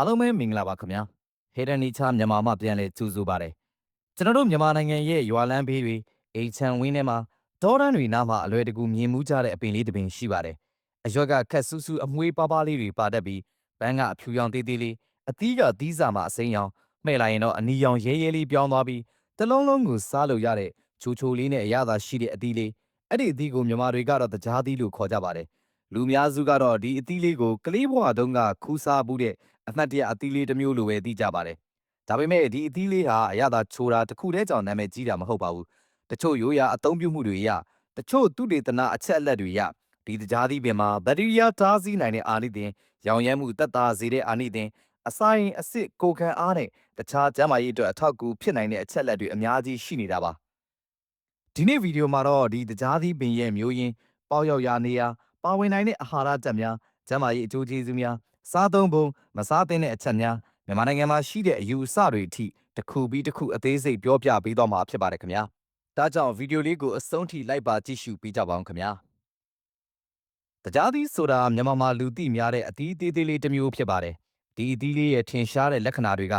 အားလုံးပဲမင်္ဂလာပါခင်ဗျာဟေဒန်နီချာမြန်မာမှပြန်လဲကြိုဆိုပါတယ်ကျွန်တော်တို့မြန်မာနိုင်ငံရဲ့ရွာလမ်းဘေးတွေအိမ်ချမ်းဝင်းထဲမှာဒေါ်ရန်တွေနားမှာအလွယ်တကူမြင်မှုကြတဲ့အပင်လေးတစ်ပင်ရှိပါတယ်အရွက်ကခက်ဆူးဆူးအမွှေးပါးပါးလေးတွေပါတတ်ပြီးပန်းကအဖြူရောင်သေးသေးလေးအသီးကသီးစာမှာအစိမ်းရောင်မှဲ့လိုက်ရင်တော့အနီရောင်ရဲရဲလေးပြောင်းသွားပြီးတလုံးလုံးကိုစားလို့ရတဲ့ချိုချိုလေးနဲ့အရသာရှိတဲ့အသီးလေးအဲ့ဒီအသီးကိုမြန်မာတွေကတော့တကြားသီးလို့ခေါ်ကြပါတယ်လူများစုကတော့ဒီအသီးလေးကိုကလေးဘဝတုန်းကခူးစားမှုတဲ့အမှတ်တရအသီးလေးတစ်မျိုးလိုပဲသိကြပါတယ်။ဒါပေမဲ့ဒီအသီးလေးဟာအရသာချိုတာတစ်ခုတည်းကြောင့်နာမည်ကြီးတာမဟုတ်ပါဘူး။တချို့ရိုးရာအသုံးပြုမှုတွေအရတချို့သူတေသနာအချက်အလက်တွေအရဒီတကြားသီးပင်မှာဘက်တီးရီးယားတားဆီးနိုင်တဲ့အာနိသင်ရောင်ရဲမှုတက်တာစေတဲ့အာနိသင်အစာရင်အစစ်ကိုခံအားနဲ့တခြားကျန်းမာရေးအတွက်အထောက်အကူဖြစ်နိုင်တဲ့အချက်အလက်တွေအများကြီးရှိနေတာပါ။ဒီနေ့ဗီဒီယိုမှာတော့ဒီတကြားသီးပင်ရဲ့မျိုးရင်းပေါရောက်ရာနေရာပါဝင်နိုင်တဲ့အာဟာရဓာတ်များကျန်းမာရေးအကျိုးကျေးဇူးများစားသုံးပုံမစားသင့်တဲ့အချက်များမြန်မာနိုင်ငံမှာရှိတဲ့အယူအဆတွေအထိတစ်ခုပြီးတစ်ခုအသေးစိတ်ပြောပြပေးသွားမှာဖြစ်ပါတယ်ခင်ဗျာဒါကြောင့်ဗီဒီယိုလေးကိုအဆုံးထိလိုက်ပါကြည့်ရှုပေးကြပါအောင်ခင်ဗျာတကြားသီးဆိုတာမြန်မာမှာလူသိများတဲ့အသီးသေးသေးလေးတစ်မျိုးဖြစ်ပါတယ်ဒီအသီးလေးရဲ့ထင်ရှားတဲ့လက္ခဏာတွေက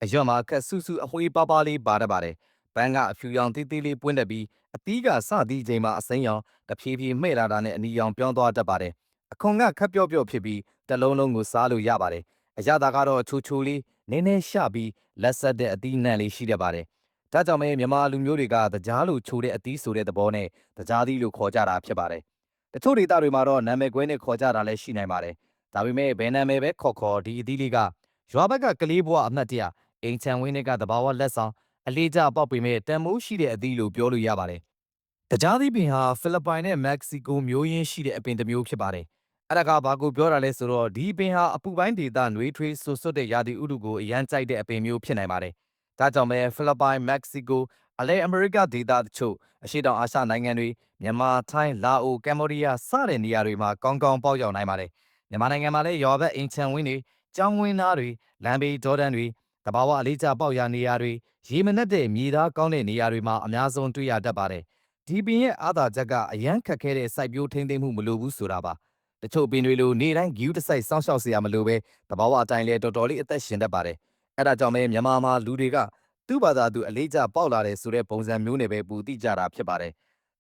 အရွက်မှာခက်ဆူဆူအမွှေးပါးပါးလေးပါတတ်ပါတယ်ပန်းကအဖြူရောင်သေးသေးလေးပွင့်တတ်ပြီးအသီးကစသီးချိန်မှာအစိမ်းရောင်တဖြည်းဖြည်းမှဲ့လာတာနဲ့အနီရောင်ပြောင်းသွားတတ်ပါတယ်အခွန်ကခက်ပြော့ပြော့ဖြစ်ပြီးတစ်လုံးလုံးကိုစားလို့ရပါတယ်အရသာကတော့ချိုချိုလေးနည်းနည်းရှပြီးလက်ဆက်တဲ့အသီးနှံလေးရှိတတ်ပါတယ်ဒါကြောင့်ပဲမြန်မာလူမျိုးတွေကတကြားလိုချိုတဲ့အသီးဆိုတဲ့သဘောနဲ့တကြားသီးလို့ခေါ်ကြတာဖြစ်ပါတယ်တချို့ဒေသတွေမှာတော့နာမည်ကွဲနဲ့ခေါ်ကြတာလည်းရှိနိုင်ပါတယ်ဒါပေမဲ့ဘယ်နာမည်ပဲခေါ်ဒီအသီးလေးကရွာဘက်ကကလေးဘွားအမှတ်တရအိမ်ချမ်းဝင်းတွေကတဘာဝလက်ဆောင်အလေးကျပေါက်ပေမဲ့တန်မိုးရှိတဲ့အသီးလို့ပြောလို့ရပါတယ်တကြားသီးပင်ဟာဖိလစ်ပိုင်နဲ့မက္ကဆီကိုမျိုးရင်းရှိတဲ့အပင်တစ်မျိုးဖြစ်ပါတယ်အဲ့ဒါကဘာကိုပြောတာလဲဆိုတော့ဒီပင်ဟာအပူပိုင်းဒေသနှွေးထွေးဆူဆွတ်တဲ့ရာသီဥတုကိုအရန်ကြိုက်တဲ့အပင်မျိုးဖြစ်နိုင်ပါတယ်ဒါကြောင့်ပဲဖိလစ်ပိုင်မက္ကဆီကိုအလဲအမေရိကဒေသတချို့အရှေ့တောင်အာရှနိုင်ငံတွေမြန်မာထိုင်းလာအိုကမ်ဘောဒီးယားစတဲ့နေရာတွေမှာကောင်းကောင်းပေါက်ရောက်နိုင်ပါတယ်မြန်မာနိုင်ငံမှာလည်းရွာဘက်အိမ်ချမ်းဝင်းတွေကျောင်းဝင်းသားတွေလမ်းဘေးဒေါ်ဒန်တွေတဘာဝအလေးကျပေါက်ရာနေရာတွေရေမနက်တဲ့မြေသားကောင်းတဲ့နေရာတွေမှာအများဆုံးတွေ့ရတတ်ပါတယ်ဒီပင်ရဲ့အာသာချက်ကအရန်ခက်ခဲတဲ့စိုက်ပျိုးထိန်းသိမ်းမှုမလိုဘူးဆိုတာပါတချို့ပင်တွေလိုနေတိုင်းဂယူးတစိုက်စောင့်ရှောက်เสียရမလိုပဲတဘာဝအတိုင်းလဲတော်တော်လေးအသက်ရှင်တတ်ပါတယ်အဲ့ဒါကြောင့်ပဲမြန်မာမှာလူတွေကသူ့ဘာသာသူအလေးကျပေါက်လာတယ်ဆိုတဲ့ပုံစံမျိုးနဲ့ပဲပူတိကြတာဖြစ်ပါတယ်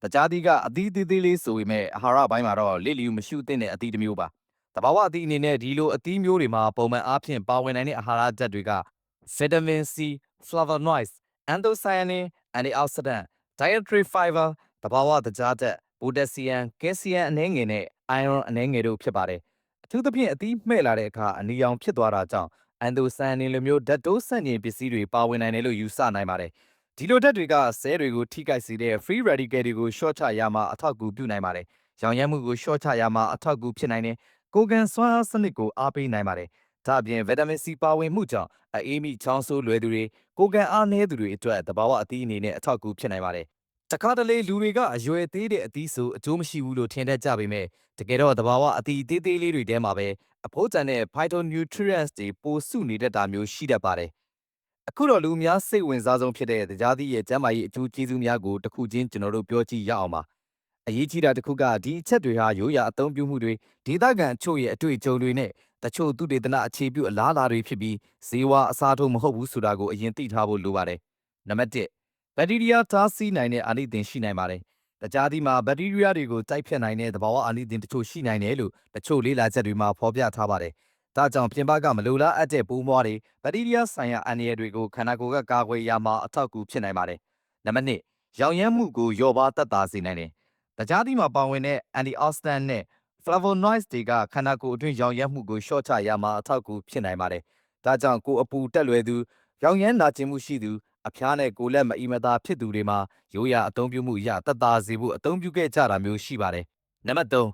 တကြားသီးကအသီးသေးသေးလေးဆိုပေမဲ့အာဟာရပိုင်းမှာတော့လိလျူမရှုသင့်တဲ့အသီးတစ်မျိုးပါတဘာဝအသီးအနေနဲ့ဒီလိုအသီးမျိုးတွေမှာပုံမှန်အားဖြင့်ပါဝင်နိုင်တဲ့အာဟာရဓာတ်တွေကဗီတာမင် C, flavonoids, anthocyanin, antioxidant, dietary fiber, တဘာဝတကြားဓာတ် potassium, calcium အနည်းငယ်နဲ့ iron အနည်းငယ်တို့ဖြစ်ပါတယ်။အထူးသဖြင့်အသီးမှဲ့လာတဲ့အခါအနီရောင်ဖြစ်သွားတာကြောင့် anthocyanin လိုမျိုးဓာတ်တိုးဆန့်ကျင်ပစ္စည်းတွေပါဝင်နိုင်တယ်လို့ယူဆနိုင်ပါတယ်။ဒီလိုဓာတ်တွေကဆဲတွေကိုထိခိုက်စေတဲ့ free radical တွေကိုရှော့ချရမှာအထောက်အကူပြုနိုင်ပါတယ်။ရောင်ရမ်းမှုကိုရှော့ချရမှာအထောက်အကူဖြစ်နိုင်တဲ့ကိုယ်ခံစွမ်းအားစနစ်ကိုအားပေးနိုင်ပါတယ်။ဒါ့အပြင်ဗီတာမင် C ပါဝင်မှုကြောင့်အေးမိချောင်းဆိုးလွယ်သူတွေကိုယ်ခံအားနည်းသူတွေအတွက်တဘာဝအသီးအနေနဲ့အထောက်အကူဖြစ်နိုင်ပါတယ်။တခါတလေလူတွေကအရွယ်သေးတဲ့အသီးဆိုအကျိုးမရှိဘူးလို့ထင်တတ်ကြပေမဲ့တကယ်တော့တဘာဝအသီးသေးသေးလေးတွေထဲမှာပဲအဖိုးတန်တဲ့ phytonutrients တွေပိုစုနေတတ်တာမျိုးရှိတတ်ပါတယ်။အခုတော့လူအများစိတ်ဝင်စားဆုံးဖြစ်တဲ့တကြားသီးရဲ့ကျန်းမာရေးအကျိုးကျေးဇူးများကိုတစ်ခုချင်းကျွန်တော်တို့ပြောကြည့်ရအောင်ပါ။အရေးကြီးတာတစ်ခုကဒီအချက်တွေဟာရိုးရာအသုံးပြုမှုတွေဒေသခံအချို့ရဲ့အတွေ့အကြုံတွေနဲ့တချို့သူတေသနအခြေပြုအလားအလာတွေဖြစ်ပြီးဇေဝအစားထိုးမဟုတ်ဘူးဆိုတာကိုအရင်သိထားဖို့လိုပါတယ်။နံပါတ်1ဘက်တီးရီးယားတားဆီးနိုင်တဲ့အာနိသင်ရှိနိုင်ပါတယ်။တကြားသီးမှာဘက်တီးရီးယားတွေကိုတိုက်ဖျက်နိုင်တဲ့သဘာဝအာနိသင်တချို့ရှိနိုင်တယ်လို့တချို့လေးလာချက်တွေမှာဖော်ပြထားပါတယ်။ဒါကြောင့်ပြင်ပကမလိုလားအပ်တဲ့ပိုးမွားတွေဘက်တီးရီးယားဆိုင်ရာအန္တရာယ်တွေကိုခန္ဓာကိုယ်ကကာကွယ်ရမှာအထောက်အကူဖြစ်နိုင်ပါတယ်။နံပါတ်2ရောင်ရမ်းမှုကိုလျော့ပါးသက်သာစေနိုင်တယ်။တကြားသီးမှာပါဝင်တဲ့ antioxidant နဲ့ flavonoids တွေကခန္ဓာကိုယ်အတွင်းရောင်ရမ်းမှုကိုလျှော့ချရမှာအထောက်အကူဖြစ်နိုင်ပါတယ်။ဒါကြောင့်ကိုယ်အပူတက်လွယ်သူရောင်ရမ်းနာကျင်မှုရှိသူအဖျားနဲ့ကိုယ်လက်မအီမသာဖြစ်သူတွေမှာရိုးရာအသုံးပြုမှုရသက်သာစေဖို့အသုံးပြုခဲ့ကြတာမျိုးရှိပါတယ်။နံပါတ်3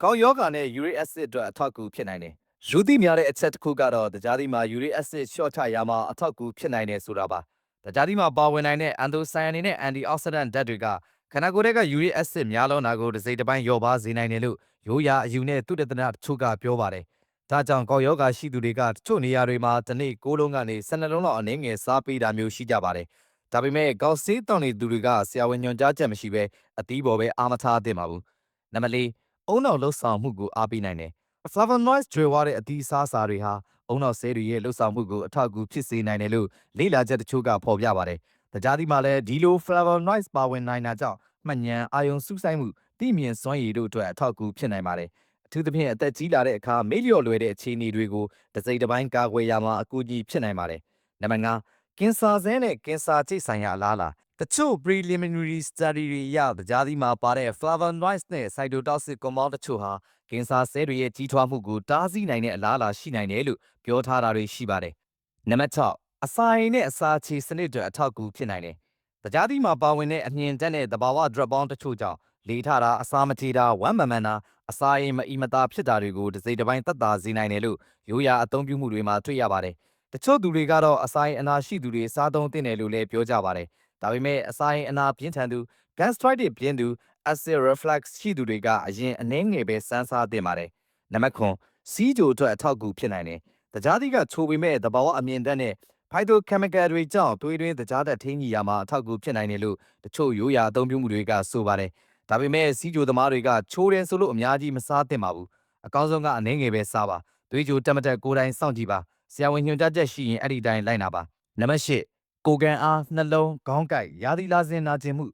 ကောင်းယောဂါနဲ့ uric acid အတွက်အထောက်အကူဖြစ်နိုင်တယ်။လူသိများတဲ့အချက်တစ်ခုကတော့တကြားသီးမှာ uric acid လျှော့ချရမှာအထောက်အကူဖြစ်နိုင်တယ်ဆိုတာပါ။တကြားသီးမှာပါဝင်နိုင်တဲ့ anthocyanin နဲ့ antioxidant ဓာတ်တွေကခန္ဓာကိုယ်ထဲက uric acid များလွန်းတာကိုတစ်စိတ်တစ်ပိုင်းလျော့ပါစေနိုင်တယ်လို့ရိုးရာအယူနဲ့သုတေသနတချို့ကပြောပါတယ်။ဒါကြောင့်ကောက်ယောဂါရှိသူတွေကတချို့နေရာတွေမှာတစ်နေ့6လုံးကနေ12လုံးလောက်အနည်းငယ်စားပေးတာမျိုးရှိကြပါတယ်။ဒါပေမဲ့ကောက်ဆေးတောင်းနေသူတွေကဆရာဝန်ညွှန်ကြားချက်မရှိဘဲအသီးပေါ်ပဲအားမထားသင့်ပါဘူး။နံပါတ်4အုံနောက်လှုပ်ဆောင်မှုကိုအားပေးနိုင်တယ်။ flavonoids ကျွေးဝါတဲ့အသီးအစားအစာတွေဟာ အုံနောက်ဆဲတွေရဲ့လှုပ်ဆောင်မှုကိုအထောက်အကူဖြစ်စေနိုင်တယ်လို့လေ့လာချက်တချို့ကဖော်ပြပါတယ်။တကြားသီးမှာလည်းဒီလို flavonoids ပါဝင်နိုင်တာကြောင့်မှတ်ဉာဏ်အာရုံစူးစိုက်မှုသိမြင်စွမ်းရည်တို့အတွက်အထောက်အကူဖြစ်နိုင်ပါတယ်။အထူးသဖြင့်အသက်ကြီးလာတဲ့အခါမေ့လျော့လွယ်တဲ့အခြေအနေတွေကိုတစ်စိတ်တစ်ပိုင်းကာကွယ်ရမှာအကူအညီဖြစ်နိုင်ပါတယ်။နံပါတ်5ကင်ဆာဆဲနဲ့ကင်ဆာချိတ်ဆိုင်ရာအလားအလာတချို့ preliminary study တွေအရတကြားသီးမှာပါတဲ့ flavonoids နဲ့ cytotoxic compound တချို့ဟာကင်ဆာဆဲတွေရဲ့ကြီးထွားမှုကိုတားဆီးနိုင်တဲ့အလားအလာရှိနိုင်တယ်လို့ပြောထားတာတွေရှိပါတယ်။နံပါတ်6အစာအိမ်နဲ့အစာချေစနစ်တွေအထောက်အကူဖြစ်နိုင်တယ်။တကြားသီးမှာပါဝင်တဲ့အမြင်တက်တဲ့သဘာဝ drug ပေါင်းတချို့ကြောင့်လေထတာအစာမချေတာဝမ်းမမှန်တာအစာအိမ်မအီမတာဖြစ်တာတွေကိုတစ်စိတ်တစ်ပိုင်းသက်သာစေနိုင်တယ်လို့ရိုးရာအသုံးပြုမှုတွေမှာတွေ့ရပါတယ်။တချို့သူတွေကတော့အစာအိမ်အနာရှိသူတွေစားသုံးသင့်တယ်လို့လည်းပြောကြပါတယ်။ဒါပေမဲ့အစာအိမ်အနာပြင်းထန်သူ gastritis ပြင်းသူ acid reflux ရှိသူတွေကအရင်အနည်းငယ်ပဲစမ်းစားသင့်ပါတယ်။နံပါတ်9စီးကြိုအတွက်အထောက်အကူဖြစ်နိုင်တယ်။တကြားသီးကချိုပေမဲ့သဘာဝအမြင်တက်နဲ့ phytochemical တွေကြောင့်သွေးတွင်းတကြားသက်ထိန်းကြီးရာမှာအထောက်အကူဖြစ်နိုင်တယ်လို့တချို့ရိုးရာအသုံးပြုမှုတွေကဆိုပါတယ်။ဒါပေမဲ့စီးကြိုသမားတွေကချိုးတယ်ဆိုလို့အများကြီးမစားသင့်ပါဘူး။အကောင်းဆုံးကအနည်းငယ်ပဲစားပါ။သွေးကြိုတက်မတက်ကိုယ်တိုင်စောင့်ကြည့်ပါ။ဆရာဝန်ညွှန်ကြားချက်ရှိရင်အဲ့ဒီတိုင်းလိုက်နာပါ။နံပါတ်10ကိုကန်အားနှလုံးခေါင်းကိုက်ရာသီလာဆင်နာကျင်မှု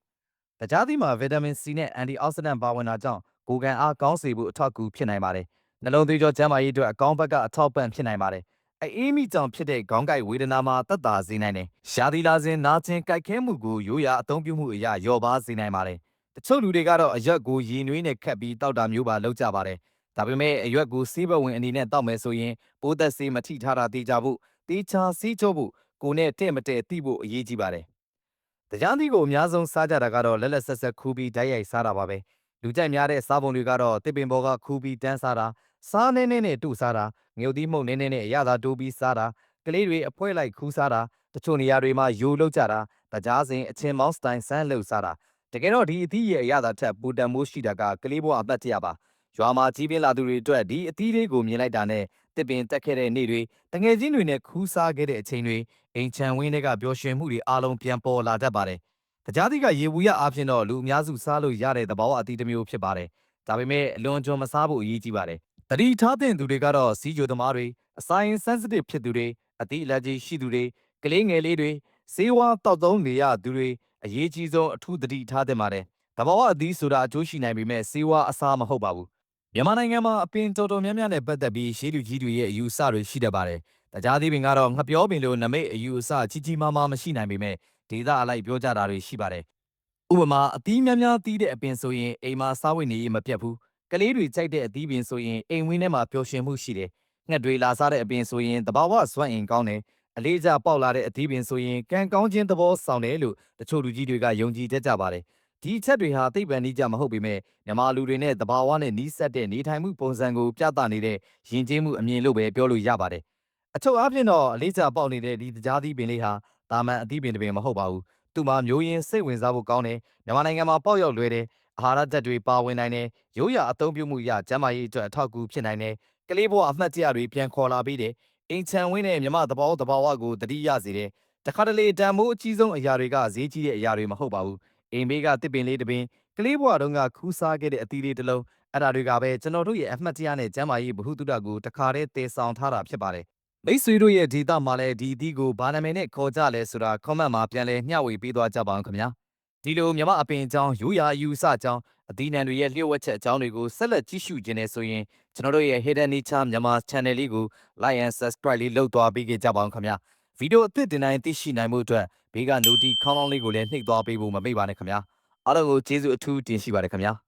တကြားသီးမှာဗီတာမင် C နဲ့ antioxidant ပါဝင်တာကြောင့်ကိုကန်အားကောင်းစေဖို့အထောက်အကူဖြစ်နိုင်ပါတယ်။နှလုံးသွေးကြောကျန်းမာရေးအတွက်အကောင်းဘက်ကအထောက်ပံ့ဖြစ်နိုင်ပါတယ်။အေးမိကြောင့်ဖြစ်တဲ့ခေါင်းကိုက်ဝေဒနာမှာသက်သာစေနိုင်တယ်။ရာသီလာဆင်နာကျင်ကိုက်ခဲမှုကိုရိုးရာအသုံးပြုမှုအရာလျော့ပါစေနိုင်ပါတယ်။တချို့လူတွေကတော့အရွက်ကိုရေနွေးနဲ့ခတ်ပြီးတောက်တာမျိုးပါလုပ်ကြပါတယ်။ဒါပေမဲ့အရွက်ကိုဆေးဘက်ဝင်အနေနဲ့တောက်မယ်ဆိုရင်ပိုးသက်ဆေးမထိထားတာသိကြဖို့တေချာဆေးကြောဖို့ကိုနဲ့တဲ့မတဲ့သိဖို့အရေးကြီးပါတယ်။တရားသီးကိုအများဆုံးစားကြတာကတော့လက်လက်ဆက်ဆက်ခူးပြီးဓာတ်ရိုက်စားတာပါပဲ။လူကြိုက်များတဲ့စားပုံတွေကတော့တစ်ပင်ပေါ်ကခူးပြီးတန်းစားတာစားနေနဲ့တူစားတာငုတ်သီးမှုန့်နေနဲ့အရသာတိုးပြီးစားတာကလေးတွေအဖွဲလိုက်ခူးစားတာတချို့နေရာတွေမှာယိုလောက်ကြတာတကြားစဉ်အချင်းမောင်းစတိုင်ဆန်းလှုပ်စားတာတကယ်တော့ဒီအသီးရဲ့အရသာထက်ပူတန်မိုးရှိတာကကလေးဘဝအသက်တရပါရွာမှာကြီးပြင်းလာသူတွေအတွက်ဒီအသီးလေးကိုမြင်လိုက်တာနဲ့တစ်ပင်တက်ခဲ့တဲ့နေ့တွေတငယ်ချင်းတွေနဲ့ခူးစားခဲ့တဲ့အချိန်တွေအိမ်ချမ်းဝင်းတွေကပျော်ရွှင်မှုတွေအားလုံးပြန်ပေါ်လာတတ်ပါတယ်။တကြားသီးကရေဘူးရအားဖြင့်တော့လူအများစုစားလို့ရတဲ့သဘာဝအသီးတစ်မျိုးဖြစ်ပါတယ်။ဒါပေမဲ့အလွန်ကျွံမစားဖို့အရေးကြီးပါတယ်။တတိထားတဲ့သူတွေကတော့စီးကြိုသမားတွေအစာရင် sensitive ဖြစ်သူတွေအသီး allergy ရှိသူတွေကလေးငယ်လေးတွေဆေးဝါးတောက်သုံးနေရသူတွေအရေးကြီးဆုံးအထူးတတိထားတဲ့ပါတယ်။သဘာဝအသီးဆိုတာအကျိုးရှိနိုင်ပေမဲ့ဆေးဝါးအစားမဟုတ်ပါဘူး။မြန်မာနိုင်ငံမှာအပင်တော်တော်များများနဲ့ပတ်သက်ပြီးရှေးလူကြီးတွေရဲ့အယူအဆတွေရှိတတ်ပါတယ်။တကြားသီးပင်ကတော့ငှက်ပြောပင်လိုနမိတ်အယူအဆကြီးကြီးမားမားမရှိနိုင်ပေမဲ့ဒေသအလိုက်ပြောကြတာတွေရှိပါတယ်။ဥပမာအသီးများများသီးတဲ့အပင်ဆိုရင်အိမ်မှာစားဝတ်နေရေးမပြတ်ဘူး။ကလေးတွေကြိုက်တဲ့အသီးပင်ဆိုရင်အိမ်ဝင်းထဲမှာပျော်ရွှင်မှုရှိတယ်။ငှက်တွေလာစားတဲ့အပင်ဆိုရင်တဘာဝစွန့်အင်ကောင်းတယ်။အလေးကျပေါက်လာတဲ့အသီးပင်ဆိုရင်ကံကောင်းခြင်းသဘောဆောင်တယ်လို့တချို့လူကြီးတွေကယုံကြည်တတ်ကြပါတယ်။ဒီအချက်တွေဟာသိပ္ပံနည်းကျမဟုတ်ပေမဲ့မြန်မာလူတွေနဲ့တဘာဝနဲ့နီးစပ်တဲ့နေထိုင်မှုပုံစံကိုပြသနေတဲ့ယဉ်ကျေးမှုအမြင်လို့ပဲပြောလို့ရပါတယ်။အချုပ်အားဖြင့်တော့အလေးကျပေါက်နေတဲ့ဒီတကြားသီးပင်လေးဟာတာမန်အသီးပင်တစ်ပင်မဟုတ်ပါဘူး။သူ့မှာမျိုးရင်းစိတ်ဝင်စားဖို့ကောင်းတယ်။မြန်မာနိုင်ငံမှာပေါက်ရောက်လွယ်တယ်။အာဟာရဓာတ်တွေပါဝင်နိုင်တယ်။ရိုးရာအသုံးပြုမှုရကျန်းမာရေးအတွက်အထောက်အကူဖြစ်နိုင်တယ်။ကလေးဘဝအမှတ်တရတွေပြန်ခေါ်လာပေးတယ်။အိမ်ချမ်းဝင်းနဲ့မြမသဘောသဘာဝကိုတတိယစေတယ်။တခါတလေတန်မိုးအကြီးဆုံးအရာတွေကဈေးကြီးတဲ့အရာတွေမဟုတ်ပါဘူး။အိမ်ဘေးကတစ်ပင်လေးတစ်ပင်ကလေးဘဝတုန်းကခူးစားခဲ့တဲ့အသီးလေးတစ်လုံးအဲ့ဒါတွေကပဲကျွန်တော်တို့ရဲ့အမှတ်တရနဲ့ကျန်းမာရေးဗဟုသုတကိုတခါတည်းတည်ဆောင်ထားတာဖြစ်ပါတယ်။မိတ်ဆွေတို့ရဲ့ဒေတာမှာလည်းဒီအသီးကိုဘာနာမည်နဲ့ခေါ်ကြလဲဆိုတာ comment မှာပြန်လည်မျှဝေပေးသွားကြပါအောင်ခင်ဗျာ။ဒီလိုမြမအပင်အကြောင်းရိုးရာအယူအဆအကြောင်းအသီးနှံတွေရဲ့လျှို့ဝှက်ချက်အကြောင်းတွေကိုဆက်လက်ကြည့်ရှုခြင်းနဲ့ဆိုရင်ကျွန်တော်တို့ရဲ့ Hidden Nature မြန်မာ channel လေးကို like and subscribe လေးလုပ်သွားပေးကြပါအောင်ခင်ဗျာ။ဗီဒီယိုအသစ်တင်တိုင်းသိရှိနိုင်မှုအတွက်ဘေးက notification ခေါင်းလောင်းလေးကိုလည်းနှိပ်သွားပေးဖို့မမေ့ပါနဲ့ခင်ဗျာ။အားလုံးကိုကျေးဇူးအထူးတင်ရှိပါတယ်ခင်ဗျာ။